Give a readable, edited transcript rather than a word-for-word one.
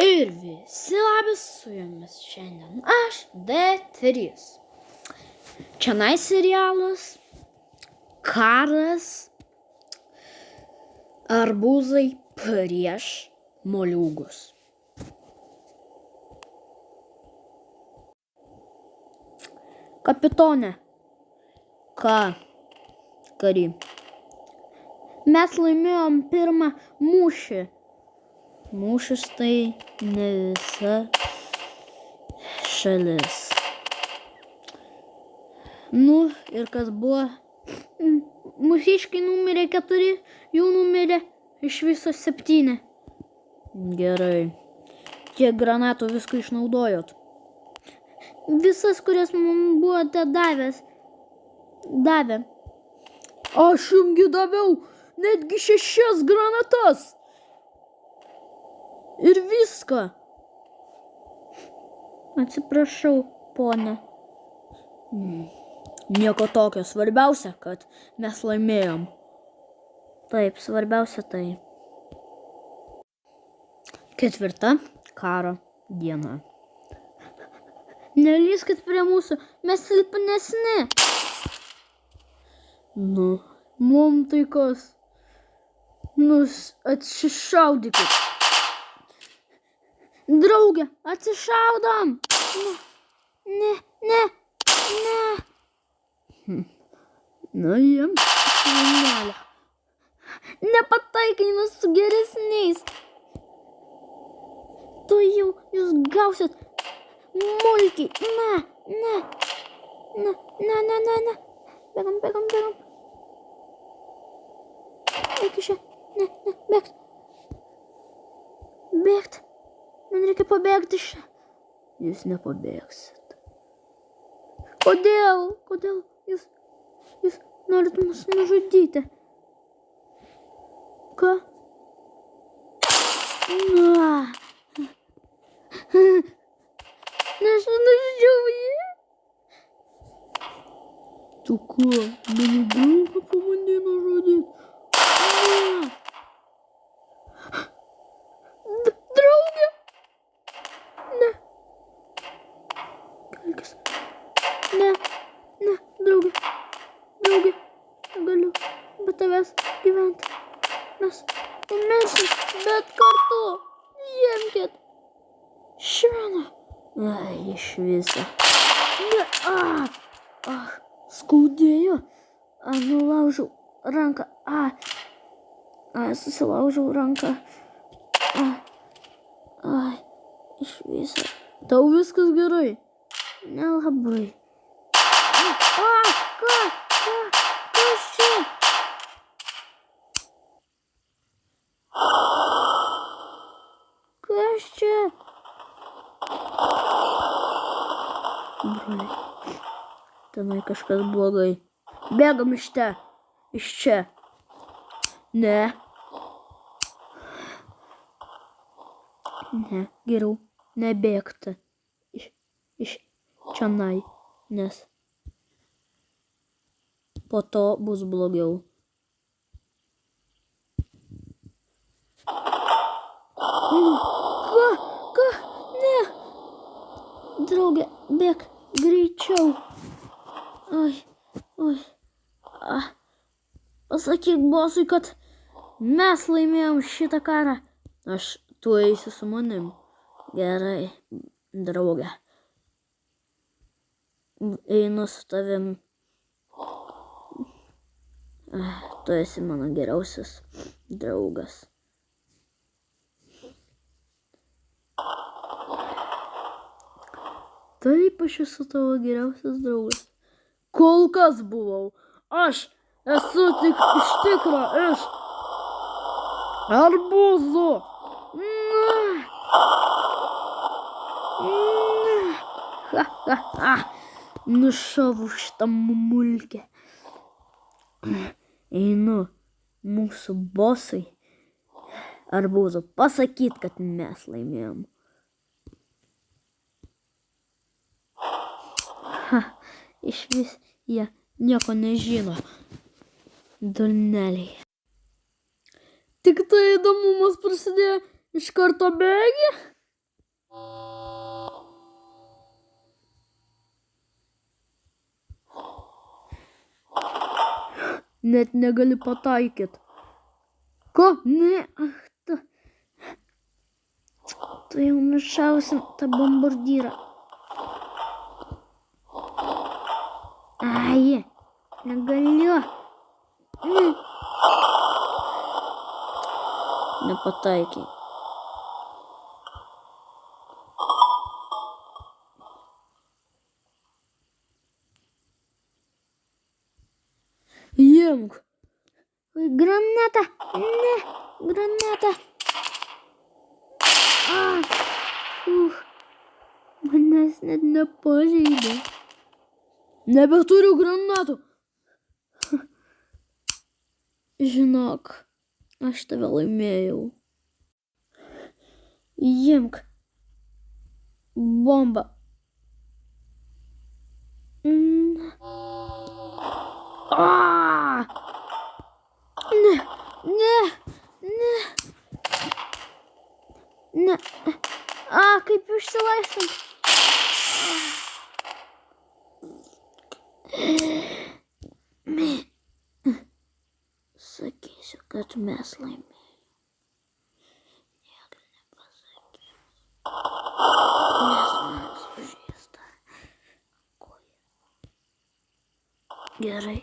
Ir visi labas, su jumis šiandien aš D3. Čianai serialas Karas arbūzai prieš moliūgus. Kapitone, kary, mes laimėjom pirmą mūšį. Mūšis tai ne visa šalis. Nu, ir kas buvo? Mūsiškai numirė 4, jų numirė iš viso 7. Gerai. Kiek granatų visko išnaudojot? Visas, kurias mums buvote davę. Aš jums daviau netgi 6 granatas. Ir viską. Atsiprašau, ponė. Nieko tokio. Svarbiausia, kad mes laimėjom. Taip, svarbiausia tai. 4. Karo diena. Nelyskit prie mūsų, mes silpnesni. Nu, mum tai kas? Atsišaudykit. Drauge, atsišaudom. Ne. Na, jiems švinelė. Nepataikai su geresniais. Tu jau jūs gausit mulkį. Ne. Bėgam. Eik iš čia. Ne, bėgt. Man reikia pabėgti iš čia. Jūs nepabėgsit. Kodėl jūs norit mus nužudyti? Ką? Aš nužudžiau jį. Tu ką? Mano draugą pabandai nužudyti? Draugė? Ne. Kalkis. Ne, draugė. Negaliu be tavęs gyventi. Mes numirsim, bet kartu. Jemkit. Švena. Ai, iš viso. Ne, skaudėjo. Nulaužiau ranką. Susilaužiau ranką. Ai, iš viso. Tau viskas gerai? Nelabai. Kas čia? Kas čia? Broliai, tenai kažkas blogai. Bėgam iš čia. Ne, geriau nebėgti iš čianai, nes po to bus blogiau. Ką? Ne. Draugė, bėk greičiau. Oi. Pasakyk bosui, kad mes laimėjom šitą karą. Tu eisi su manim. Gerai, draugė. Einu su tavim. Tu esi mano geriausias draugas. Taip, aš esu tavo geriausias draugas. Kol kas buvau. Aš esu tik iš tikro iš arbūzų. Nušovau šitą mulkę. Einu mūsų bosai arbūzų pasakyt, kad mes laimėjom. Iš vis jie nieko nežino. Durneliai. Tik tai įdomumas prasidėjo. Iš karto bėgi? net negali pataikyt. Ko? Ne, ach, tu. Tu jau nušausim tą bombardyrą. Ai, negaliu. Nepataikiai. Jėmk. Granata. Ne, granata. Manęs net nepažeidė. Nebeturiu granatų. Žinok, aš tave laimėjau. Imk. Bomba. Ne, ne, ne. Ne. Kaip išsilaisvint. Sakysiu, kad mes laimėjome. Nieko nepasakysiu. Nes man sužeista koja. Gerai.